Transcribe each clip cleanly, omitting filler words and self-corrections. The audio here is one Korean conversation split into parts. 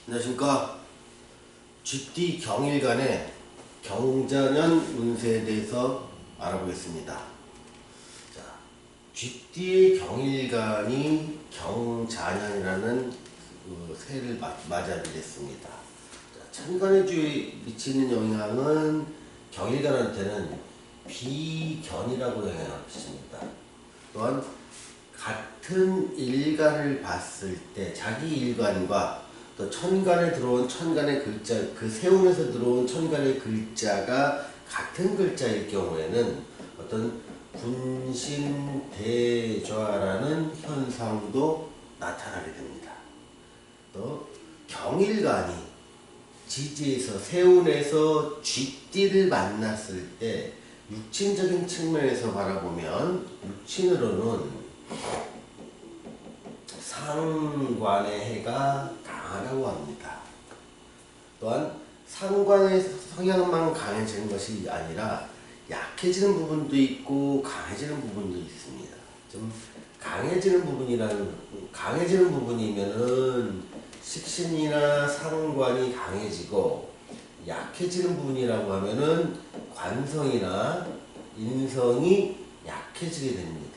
안녕하십니까. 쥐띠 경일간의 경자년 운세에 대해서 알아보겠습니다. 자, 쥐띠의 경일간이 경자년이라는 새를 맞이하게 됐습니다. 자, 천간의 주에 미치는 영향은 경일간한테는 비견이라고 영향을 미칩니다. 또한 같은 일간을 봤을 때 자기 일간과 또 천간에 들어온 천간의 글자, 그 세운에서 들어온 천간의 글자가 같은 글자일 경우에는 어떤 분신대좌라는 현상도 나타나게 됩니다. 또 경일간이 지지에서 세운에서 쥐띠를 만났을 때 육친적인 측면에서 바라보면 육친으로는 상관의 해가 강하다고 합니다. 또한 상관의 성향만 강해지는 것이 아니라 약해지는 부분도 있고 강해지는 부분도 있습니다. 좀 강해지는 부분이면은 식신이나 상관이 강해지고, 약해지는 부분이라고 하면은 관성이나 인성이 약해지게 됩니다.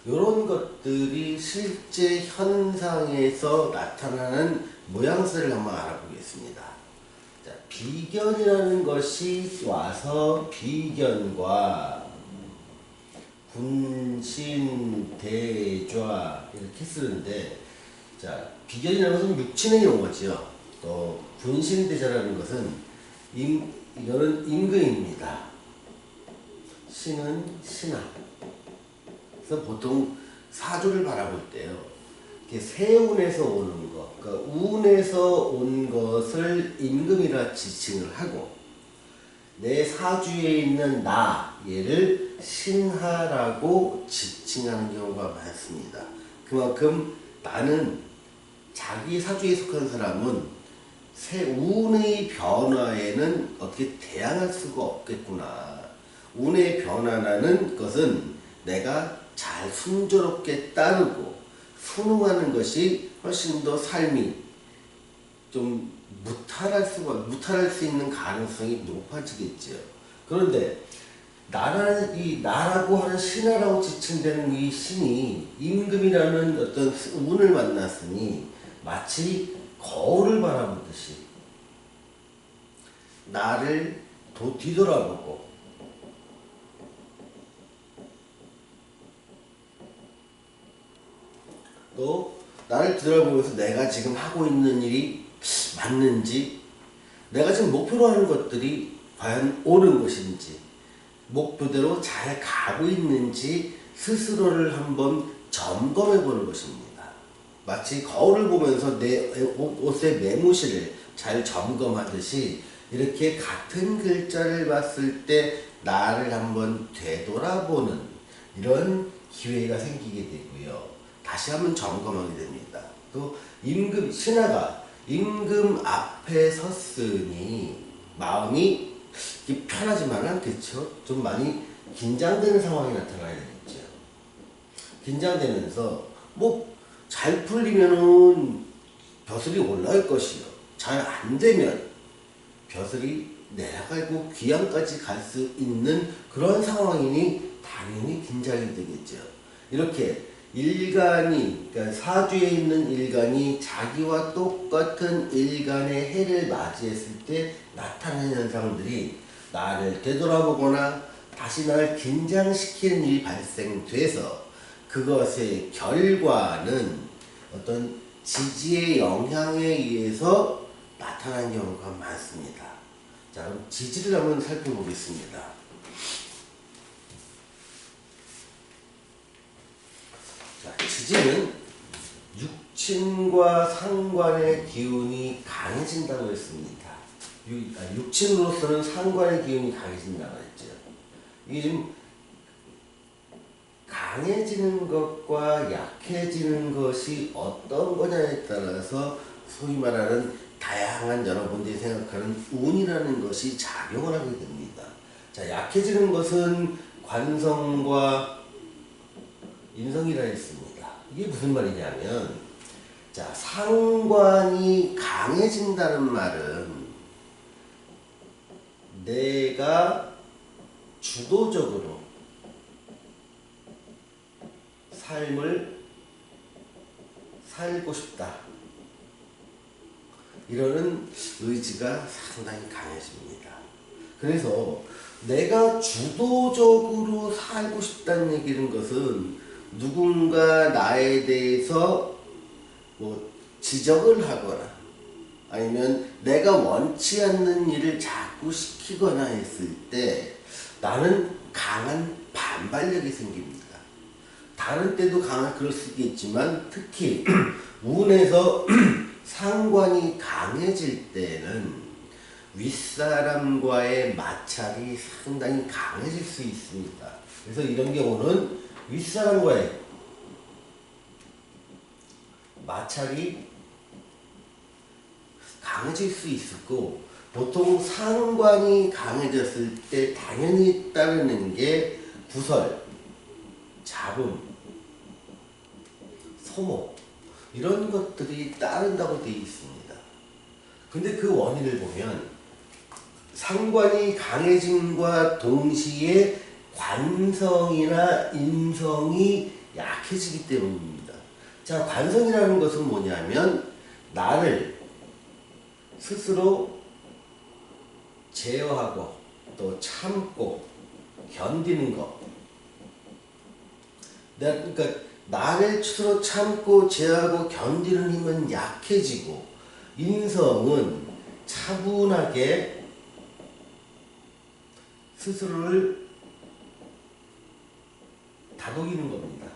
이런 것들이 실제 현상에서 나타나는 모양새를 한번 알아보겠습니다. 자, 비견이라는 것이 와서 비견과 분신대좌 이렇게 쓰는데, 자, 비견이라는 것은 육친의 용어지요. 또 분신대좌라는 것은 이거는 임금입니다. 신은 신하. 그래서 보통 사주를 바라볼 때요, 세운에서 오는 것, 그러니까 운에서 온 것을 임금이라 지칭을 하고, 내 사주에 있는 나, 얘를 신하라고 지칭하는 경우가 많습니다. 그만큼 나는, 자기 사주에 속한 사람은 운의 변화에는 어떻게 대항할 수가 없겠구나. 운의 변화라는 것은 내가 잘 순조롭게 따르고 순응하는 것이 훨씬 더 삶이 좀 무탈할 수 있는 가능성이 높아지겠죠. 그런데 나라고 하는 신하라고 지칭되는 이 신이 임금이라는 어떤 운을 만났으니 마치 거울을 바라보듯이 나를 뒤돌아보고, 또 나를 뒤돌아보면서 내가 지금 하고 있는 일이 맞는지, 내가 지금 목표로 하는 것들이 과연 옳은 것인지, 목표대로 잘 가고 있는지 스스로를 한번 점검해 보는 것입니다. 마치 거울을 보면서 내 옷의 매무새를 잘 점검하듯이 이렇게 같은 글자를 봤을 때 나를 한번 되돌아보는 이런 기회가 생기게 되고요. 다시 한번 점검하게 됩니다. 또 신하가 임금 앞에 섰으니 마음이 편하지만은 않겠죠. 좀 많이 긴장되는 상황이 나타나야 되겠죠. 긴장되면서 잘 풀리면은 벼슬이 올라갈 것이요, 잘 안되면 벼슬이 내려가고 귀양까지 갈 수 있는 그런 상황이니 당연히 긴장이 되겠죠. 이렇게 그러니까 사주에 있는 일간이 자기와 똑같은 일간의 해를 맞이했을 때 나타나는 현상들이 나를 되돌아보거나 다시 나를 긴장시키는 일이 발생돼서 그것의 결과는 어떤 지지의 영향에 의해서 나타나는 경우가 많습니다. 자, 그럼 지지를 한번 살펴보겠습니다. 자, 지지는 육친과 상관의 기운이 강해진다고 했습니다. 육친으로서는 상관의 기운이 강해진다고 했죠. 이게 지금 강해지는 것과 약해지는 것이 어떤 거냐에 따라서 소위 말하는 다양한 여러분들이 생각하는 운이라는 것이 작용을 하게 됩니다. 자, 약해지는 것은 관성과 인성이라 했습니다. 이게 무슨 말이냐면, 자, 상관이 강해진다는 말은 내가 주도적으로 삶을 살고 싶다, 이러는 의지가 상당히 강해집니다. 그래서 내가 주도적으로 살고 싶다는 얘기는 것은 누군가 나에 대해서 뭐 지적을 하거나 아니면 내가 원치 않는 일을 자꾸 시키거나 했을 때 나는 강한 반발력이 생깁니다. 다른 때도 그럴 수 있겠지만 특히 운에서 상관이 강해질 때는 윗사람과의 마찰이 상당히 강해질 수 있습니다. 그래서 이런 경우는 윗사람과의 마찰이 강해질 수 있었고, 보통 상관이 강해졌을 때 당연히 따르는 게 구설, 잡음, 소모, 이런 것들이 따른다고 되어 있습니다. 근데 그 원인을 보면 상관이 강해짐과 동시에 관성이나 인성이 약해지기 때문입니다. 자, 관성이라는 것은 뭐냐면 나를 스스로 제어하고 또 참고 견디는 것. 그러니까 나를 스스로 참고 제어하고 견디는 힘은 약해지고, 인성은 차분하게 스스로를 다독이는 겁니다.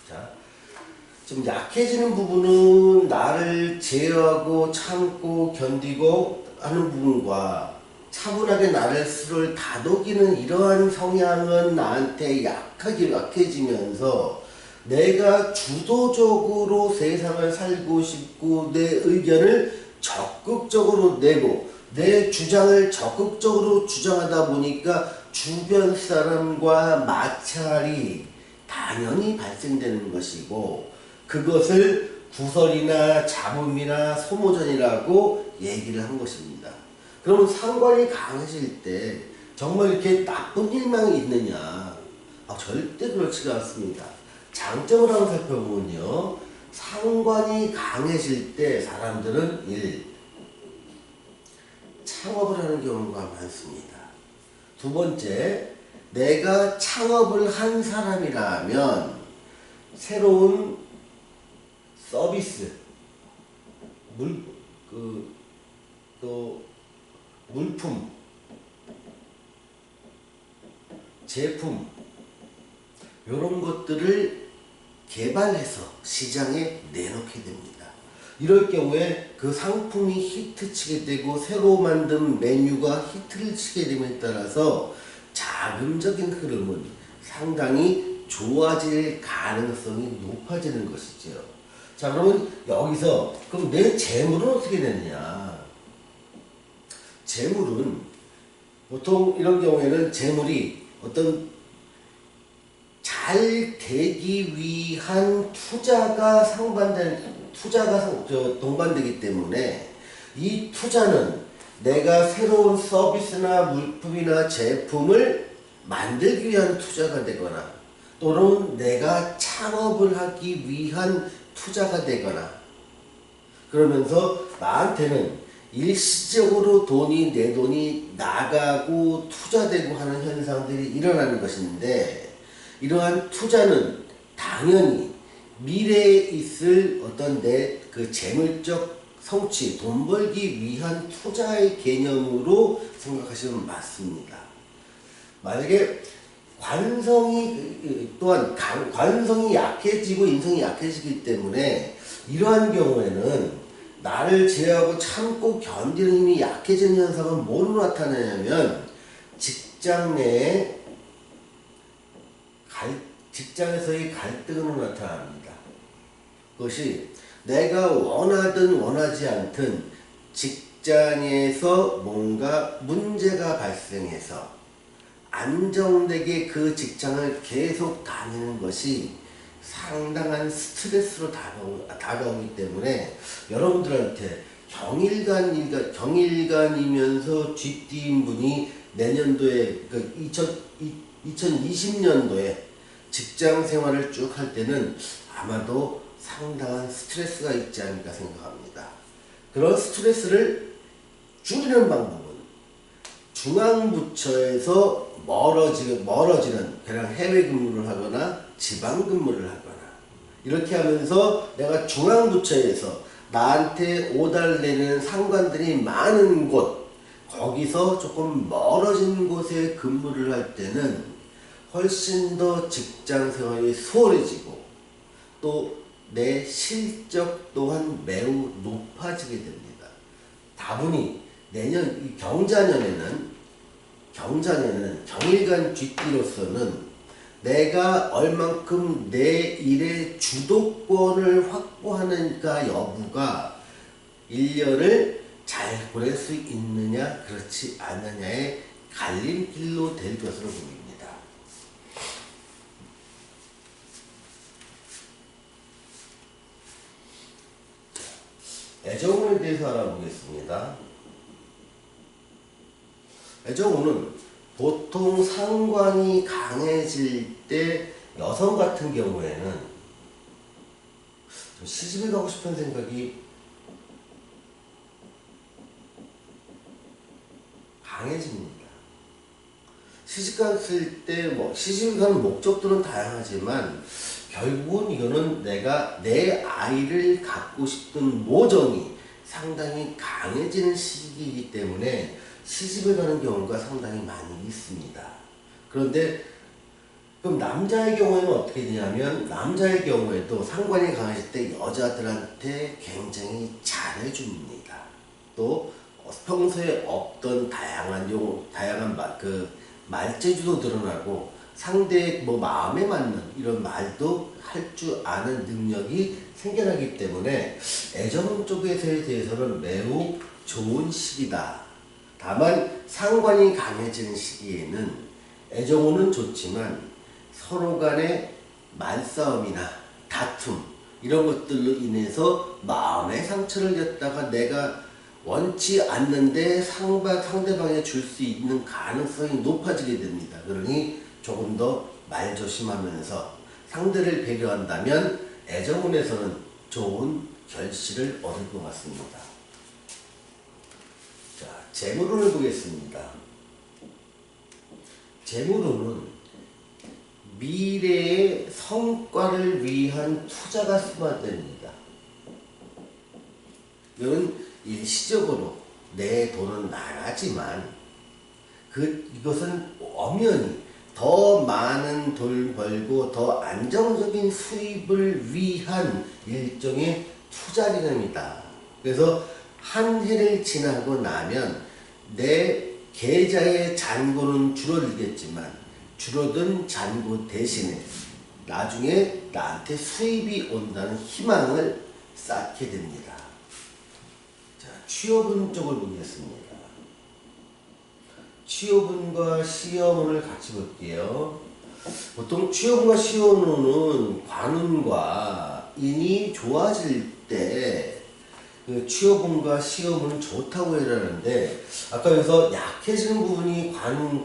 자, 좀 약해지는 부분은 나를 제어하고 참고 견디고 하는 부분과 차분하게 나를 스스로를 다독이는 이러한 성향은 나한테 약해지면서 내가 주도적으로 세상을 살고 싶고 내 의견을 적극적으로 내고 내 주장을 적극적으로 주장하다 보니까 주변 사람과 마찰이 당연히 발생되는 것이고, 그것을 구설이나 잡음이나 소모전이라고 얘기를 한 것입니다. 그러면 상관이 강해질 때 정말 이렇게 나쁜 일만 있느냐? 절대 그렇지가 않습니다. 장점을 한번 살펴보면요, 상관이 강해질 때 사람들은 창업을 하는 경우가 많습니다. 두 번째, 내가 창업을 한 사람이라면 새로운 서비스, 또 물품, 제품, 이런 것들을 개발해서 시장에 내놓게 됩니다. 이럴 경우에 그 상품이 히트치게 되고 새로 만든 메뉴가 히트를 치게 됨에 따라서 자금적인 흐름은 상당히 좋아질 가능성이 높아지는 것이죠. 자, 그러면 여기서 그럼 내 재물은 어떻게 되느냐? 재물은 보통 이런 경우에는 재물이 어떤 잘 되기 위한 투자가 동반되기 때문에 이 투자는 내가 새로운 서비스나 물품이나 제품을 만들기 위한 투자가 되거나 또는 내가 창업을 하기 위한 투자가 되거나, 그러면서 나한테는 일시적으로 내 돈이 나가고 투자되고 하는 현상들이 일어나는 것인데, 이러한 투자는 당연히 미래에 있을 어떤 내 그 재물적 성취, 돈 벌기 위한 투자의 개념으로 생각하시면 맞습니다. 만약에 관성이 약해지고 인성이 약해지기 때문에 이러한 경우에는 나를 제어하고 참고 견디는 힘이 약해지는 현상은 뭐로 나타나냐면 직장 내에서의 갈등으로 나타납니다. 그것이 내가 원하든 원하지 않든 직장에서 뭔가 문제가 발생해서 안정되게 그 직장을 계속 다니는 것이 상당한 스트레스로 다가오기 때문에 여러분들한테 경일관이면서 쥐띠인 분이 내년도에, 2020년도에 직장 생활을 쭉 할 때는 아마도 상당한 스트레스가 있지 않을까 생각합니다. 그런 스트레스를 줄이는 방법은 중앙부처에서 멀어지는, 그냥 해외 근무를 하거나 지방 근무를 하거나 이렇게 하면서 내가 중앙부처에서 나한테 오달내는 상관들이 많은 곳, 거기서 조금 멀어진 곳에 근무를 할 때는 훨씬 더 직장 생활이 수월해지고 또 내 실적 또한 매우 높아지게 됩니다. 다분히 내년 이 경자년에는 경일관 쥐띠로서는 내가 얼만큼 내 일의 주도권을 확보하는가 여부가 1년을 잘 보낼 수 있느냐 그렇지 않느냐의 갈림길로 될 것으로 보입니다. 애정운에 대해서 알아보겠습니다. 애정운은 보통 상관이 강해질 때 여성 같은 경우에는 시집을 가고 싶은 생각이 강해집니다. 시집 갔을 때 시집 가는 목적들은 다양하지만 결국은 이거는 내가 내 아이를 갖고 싶은 모정이 상당히 강해지는 시기이기 때문에 시집을 가는 경우가 상당히 많이 있습니다. 그런데 그럼 남자의 경우에는 어떻게 되냐면 남자의 경우에도 상관이 강해질 때 여자들한테 굉장히 잘해줍니다. 또 평소에 없던 다양한 말재주도 드러나고 상대의 마음에 맞는 이런 말도 할 줄 아는 능력이 생겨나기 때문에 애정 쪽에서에 대해서는 매우 좋은 시기다. 다만 상관이 강해지는 시기에는 애정운은 좋지만 서로 간의 말싸움이나 다툼 이런 것들로 인해서 마음의 상처를 줬다가 내가 원치 않는데 상대방에 줄 수 있는 가능성이 높아지게 됩니다. 그러니 조금 더 말조심하면서 상대를 배려한다면 애정운에서는 좋은 결실을 얻을 것 같습니다. 자, 재물운을 보겠습니다. 재물운은 미래의 성과를 위한 투자가 수반됩니다. 이건 일시적으로 내 돈은 나가지만 이것은 엄연히 더 많은 돈 벌고 더 안정적인 수입을 위한 일종의 투자 개념이다. 그래서 한 해를 지나고 나면 내 계좌의 잔고는 줄어들겠지만 줄어든 잔고 대신에 나중에 나한테 수입이 온다는 희망을 쌓게 됩니다. 자, 취업운 쪽을 보겠습니다. 취업운과 시험운을 같이 볼게요. 보통 취업운과 시험운은 관운과 인이 좋아질 때 그 취업운과 시험운은 좋다고 해라는데 아까 여기서 약해지는 부분이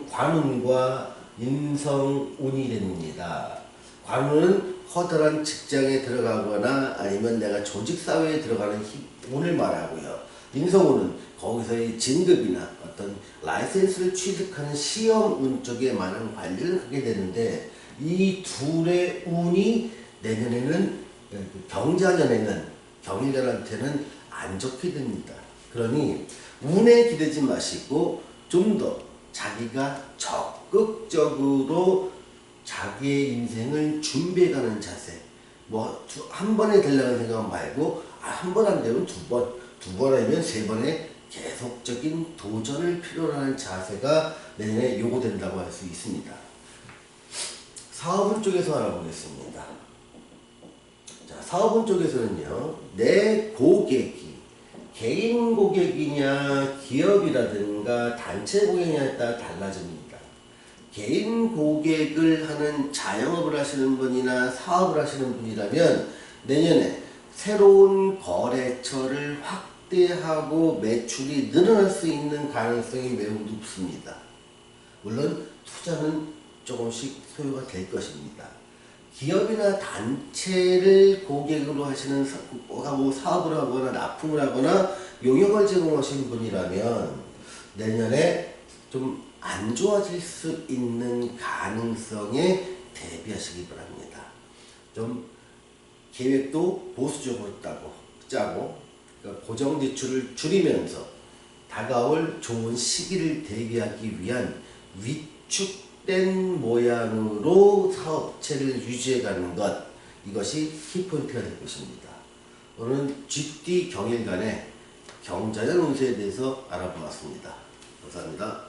관운과 인성운이 됩니다. 관운은 커다란 직장에 들어가거나 아니면 내가 조직사회에 들어가는 운을 말하고요. 인성운은 거기서의 진급이나 어떤 라이센스를 취득하는 시험운 쪽에 많은 관리를 하게 되는데 이 둘의 운이 내년에는 경자년에는 경일년한테는 안 좋게 됩니다. 그러니 운에 기대지 마시고 좀 더 자기가 적극적으로 자기의 인생을 준비해가는 자세. 한 번에 되려는 생각 말고 한 번 안 되면 두 번 아니면 세 번의 계속적인 도전을 필요로 하는 자세가 내년에 요구된다고 할 수 있습니다. 사업운 쪽에서 알아보겠습니다. 자, 사업운 쪽에서는요, 내 고객이 개인 고객이냐 기업이라든가 단체 고객이냐에 따라 달라집니다. 개인 고객을 하는 자영업을 하시는 분이나 사업을 하시는 분이라면 내년에 새로운 거래처를 확대하고 매출이 늘어날 수 있는 가능성이 매우 높습니다. 물론 투자는 조금씩 소요가 될 것입니다. 기업이나 단체를 고객으로 하시는 하고 사업을 하거나 납품을 하거나 용역을 제공하시는 분이라면 내년에 좀 안 좋아질 수 있는 가능성에 대비하시기 바랍니다. 좀 계획도 보수적으로 짜고 그러니까 고정 지출을 줄이면서 다가올 좋은 시기를 대비하기 위한 위축된 모양으로 사업체를 유지해가는 것, 이것이 키포인트가 될 것입니다. 오늘은 GT 경일간의 경자년 운세에 대해서 알아보았습니다. 감사합니다.